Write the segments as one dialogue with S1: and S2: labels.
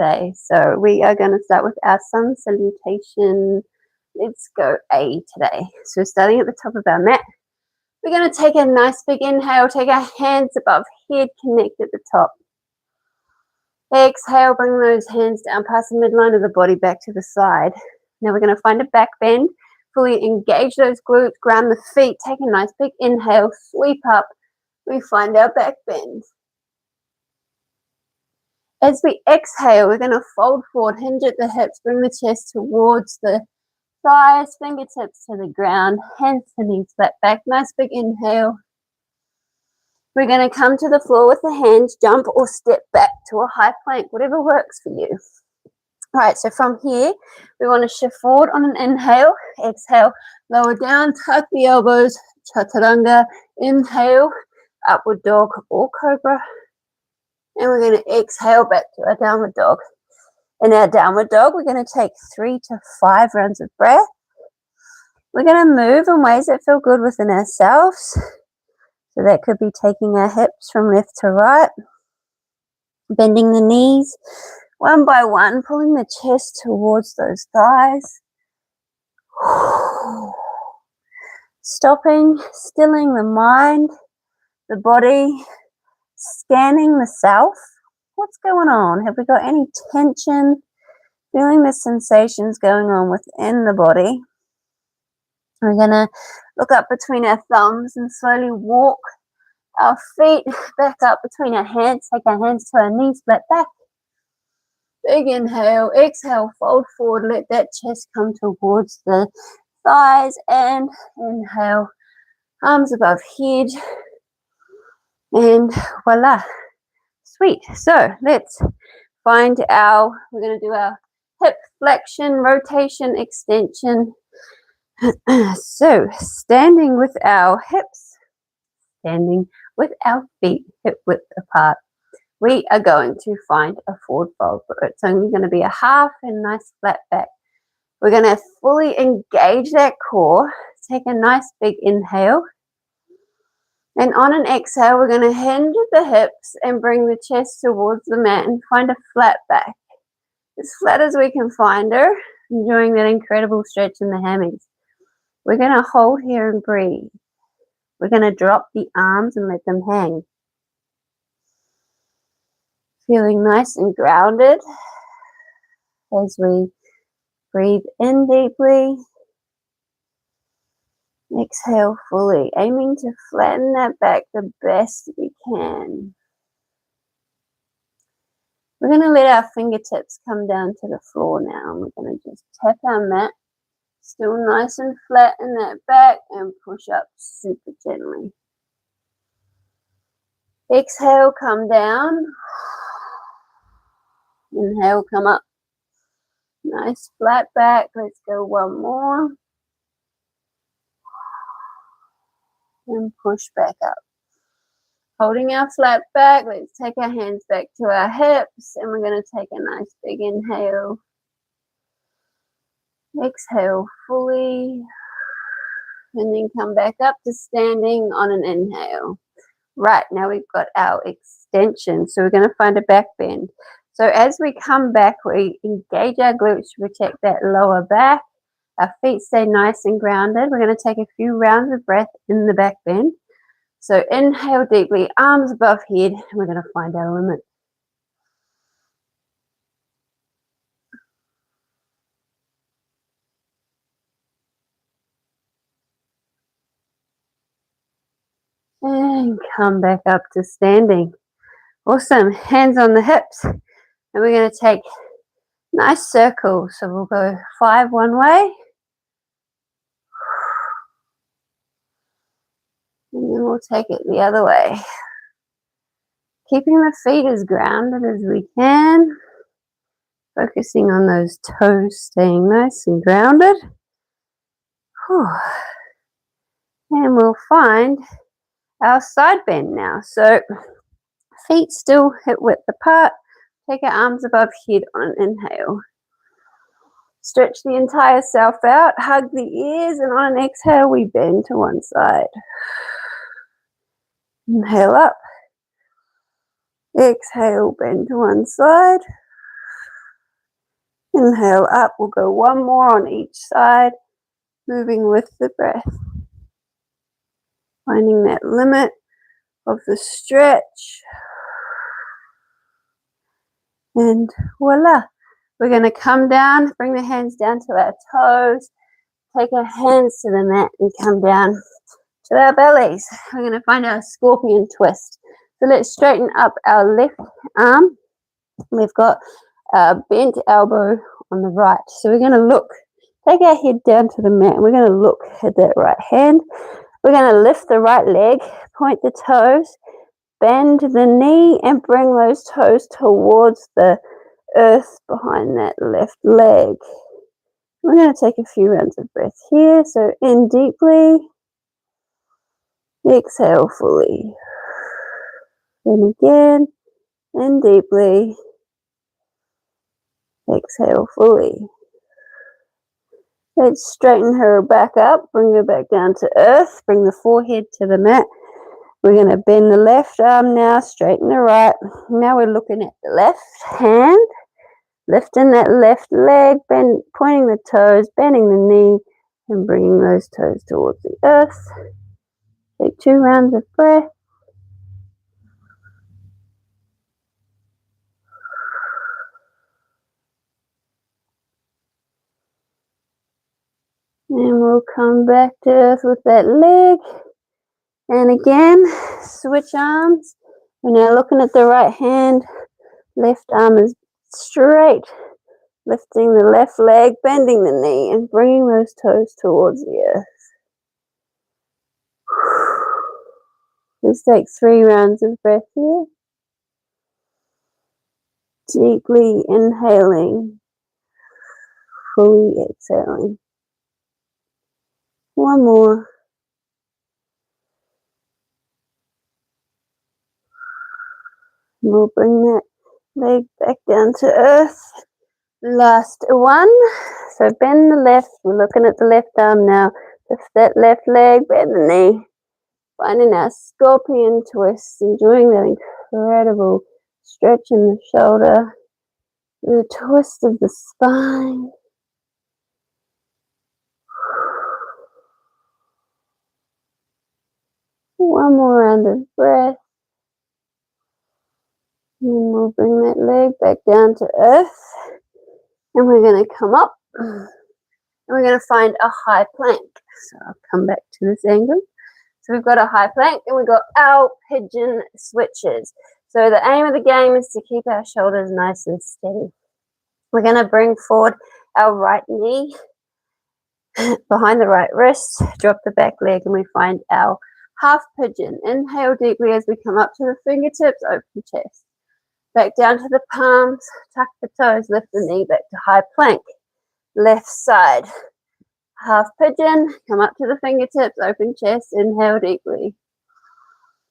S1: today. So we are going to start with our sun salutation. Let's go A today. So starting at the top of our mat, we're going to take a nice big inhale, take our hands above head, connect at the top. Exhale, bring those hands down past the midline of the body back to the side. Now we're going to find a back bend, fully engage those glutes, ground the feet, take a nice big inhale, sweep up. We find our back bend. As we exhale, we're going to fold forward, hinge at the hips, bring the chest towards the thighs, fingertips to the ground, hands to knees, flat back. Nice big inhale. We're going to come to the floor with the hands, jump or step back to a high plank, whatever works for you. All right, so from here, we want to shift forward on an inhale, exhale, lower down, tuck the elbows, chaturanga, inhale, upward dog or cobra. And we're going to exhale back to our downward dog. In our downward dog, we're going to take 3 to 5 rounds of breath. We're going to move in ways that feel good within ourselves. So that could be taking our hips from left to right, bending the knees one by one, pulling the chest towards those thighs. Stopping, stilling the mind, the body, scanning the self. What's going on? Have we got any tension? Feeling the sensations going on within the body. We're going to look up between our thumbs and slowly walk our feet back up between our hands. Take our hands to our knees, flat back. Big inhale, exhale, fold forward. Let that chest come towards the thighs and inhale. Arms above head. And voila. Sweet. So let's find we're going to do our hip flexion, rotation, extension. So standing with our hips, standing with our feet hip width apart, we are going to find a forward fold. It's only going to be a half and nice flat back. We're going to fully engage that core. Take a nice big inhale. And on an exhale, we're going to hinge at the hips and bring the chest towards the mat and find a flat back. As flat as we can find her, enjoying that incredible stretch in the hammies. We're going to hold here and breathe. We're going to drop the arms and let them hang. Feeling nice and grounded as we breathe in deeply. Exhale fully, aiming to flatten that back the best we can. We're going to let our fingertips come down to the floor now. And we're going to just tap our mat, still nice and flat in that back, and push up super gently. Exhale, come down. Inhale, come up. Nice flat back. Let's go one more. And push back up. Holding our flat back, let's take our hands back to our hips and we're going to take a nice big inhale. Exhale fully and then come back up to standing on an inhale. Right, now we've got our extension, so we're going to find a back bend. So as we come back, we engage our glutes to protect that lower back. Our feet stay nice and grounded. We're going to take a few rounds of breath in the back bend. So inhale deeply, arms above head, and we're going to find our limit. And come back up to standing. Awesome. Hands on the hips. And we're going to take nice circles. So we'll go 5 one way. And then we'll take it the other way. Keeping the feet as grounded as we can. Focusing on those toes staying nice and grounded. And we'll find our side bend now. So feet still hip width apart. Take our arms above head on an inhale. Stretch the entire self out. Hug the ears. And on an exhale, we bend to one side. Inhale up. Exhale, bend to one side. Inhale up. We'll go one more on each side, moving with the breath. Finding that limit of the stretch. And voila. We're going to come down, bring the hands down to our toes, take our hands to the mat and come down to our bellies. We're going to find our scorpion twist. So let's straighten up our left arm. We've got a bent elbow on the right. So we're going to look, take our head down to the mat. We're going to look at that right hand. We're going to lift the right leg, point the toes, bend the knee and bring those toes towards the earth behind that left leg. We're going to take a few rounds of breath here. So in deeply, exhale fully. Then again, in deeply, exhale fully. Let's straighten her back up, bring her back down to earth, bring the forehead to the mat. We're going to bend the left arm now, straighten the right. Now we're looking at the left hand, lifting that left leg, pointing the toes, bending the knee, and bringing those toes towards the earth. Take 2 rounds of breath. And we'll come back to earth with that leg. And again, switch arms. We're now looking at the right hand. Left arm is straight. Lifting the left leg, bending the knee, and bringing those toes towards the earth. Let's take 3 rounds of breath here. Deeply inhaling, fully exhaling. One more. We'll bring that leg back down to earth. Last one. So bend the left. We're looking at the left arm now. Lift that left leg, bend the knee. Finding our scorpion twist. Enjoying that incredible stretch in the shoulder. The twist of the spine. One more round of breath. And we'll bring that leg back down to earth. And we're going to come up. And we're going to find a high plank. So I'll come back to this angle. So we've got a high plank and we've got our pigeon switches. So the aim of the game is to keep our shoulders nice and steady. We're going to bring forward our right knee behind the right wrist, drop the back leg, and we find our half pigeon. Inhale deeply as we come up to the fingertips, open chest. Back down to the palms, tuck the toes, lift the knee back to high plank. Left side. Half pigeon, come up to the fingertips, open chest, inhale deeply.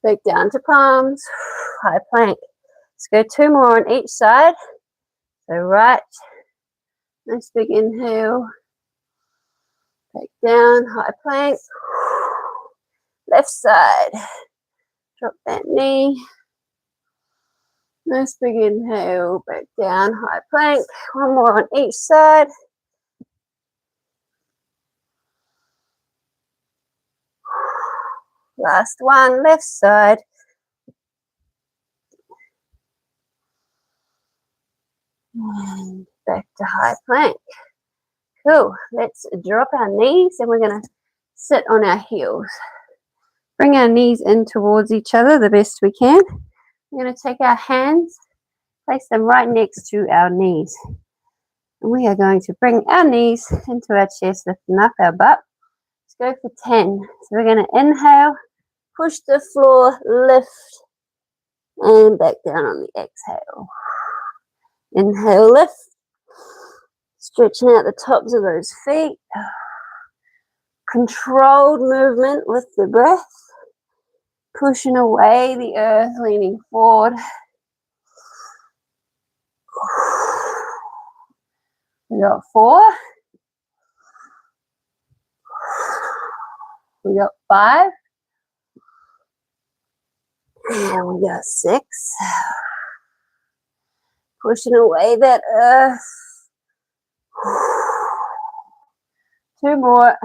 S1: Back down to palms, high plank. Let's go 2 more on each side. So right, nice big inhale. Back down, high plank. Left side. Drop that knee. Nice big inhale, back down, high plank. 1 more on each side. Last one, left side. And back to high plank. Cool. Let's drop our knees and we're going to sit on our heels. Bring our knees in towards each other the best we can. We're going to take our hands, place them right next to our knees. And we are going to bring our knees into our chest, lifting up our butt. Let's go for 10. So we're going to inhale, push the floor, lift, and back down on the exhale. Inhale, lift. Stretching out the tops of those feet. Controlled movement with the breath. Pushing away the earth, leaning forward. We got 4. We got 5. And we got 6. Pushing away that earth. Two more.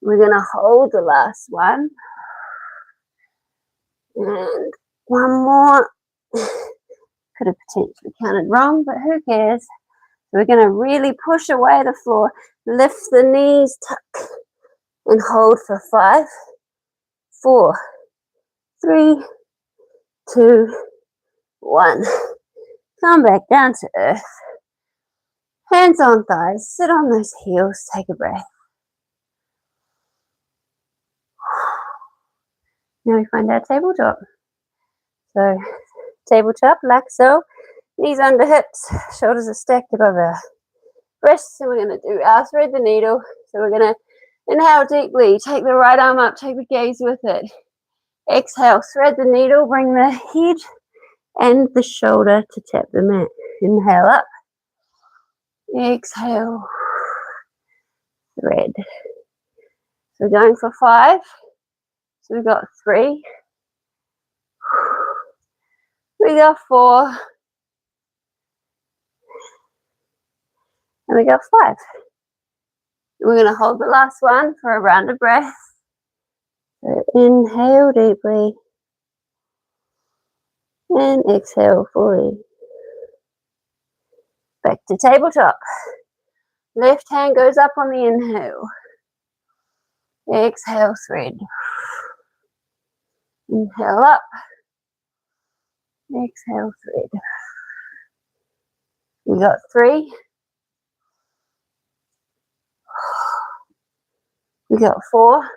S1: We're going to hold the last one. And one more. Could have potentially counted wrong, but who cares? So we're going to really push away the floor. Lift the knees, tuck, and hold for 5, 4, 3, 2, 1. Come back down to earth. Hands on thighs. Sit on those heels. Take a breath. Now we find our tabletop. So tabletop like so. Knees under hips. Shoulders are stacked above our breasts. And we're going to do our thread the needle. So we're going to inhale deeply. Take the right arm up. Take the gaze with it. Exhale. Thread the needle. Bring the head and the shoulder to tap the mat. Inhale up. Exhale. Thread. So we're going for 5. So we've got 3. We got 4. And we got 5. We're going to hold the last one for a round of breath. So inhale deeply. And exhale fully. Back to tabletop. Left hand goes up on the inhale. Exhale, thread. Inhale up. Exhale, thread. We got 3. We got 4.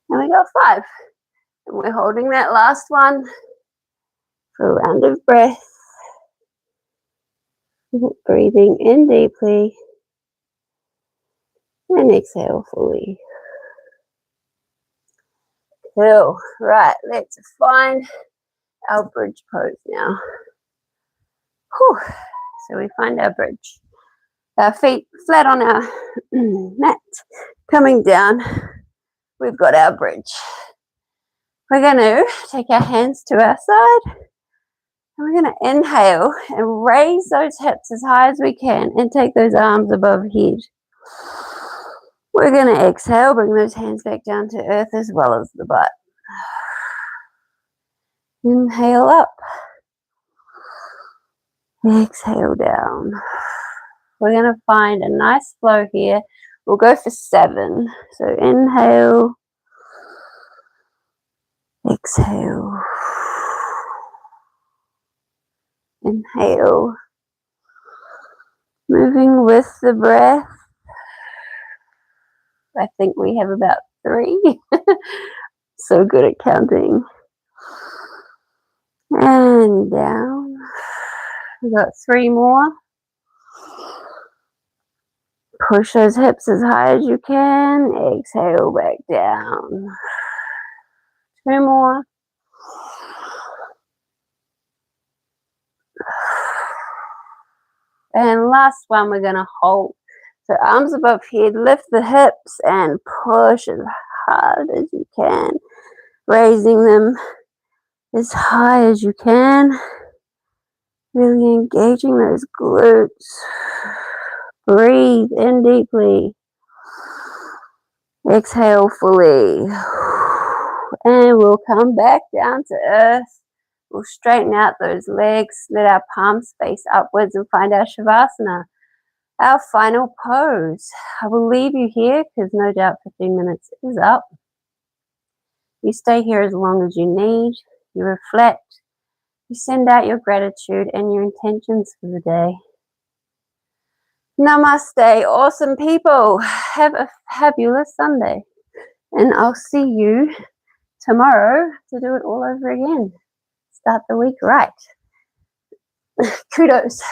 S1: And we got 5. And we're holding that last one for a round of breath. Breathing in deeply. And exhale fully. Cool. Right, let's find our bridge pose now. Whew. So we find our bridge. Our feet flat on our mat. Coming down, we've got our bridge. We're going to take our hands to our side. And we're going to inhale and raise those hips as high as we can and take those arms above head. We're going to exhale, bring those hands back down to earth as well as the butt. Inhale up. Exhale down. We're going to find a nice flow here. We'll go for 7. So inhale. Exhale. Inhale. Moving with the breath. I think we have about 3. So good at counting. And down. We've got 3 more. Push those hips as high as you can. Exhale back down. 2 more. And last one, we're going to hold. So arms above head, lift the hips and push as hard as you can. Raising them as high as you can. Really engaging those glutes. Breathe in deeply. Exhale fully. And we'll come back down to earth. We'll straighten out those legs. Let our palms face upwards and find our Savasana. Our final pose. I will leave you here because no doubt 15 minutes is up. You stay here as long as you need. You reflect. You send out your gratitude and your intentions for the day. Namaste, awesome people. Have a fabulous Sunday. And I'll see you tomorrow to do it all over again. Start the week right. Kudos.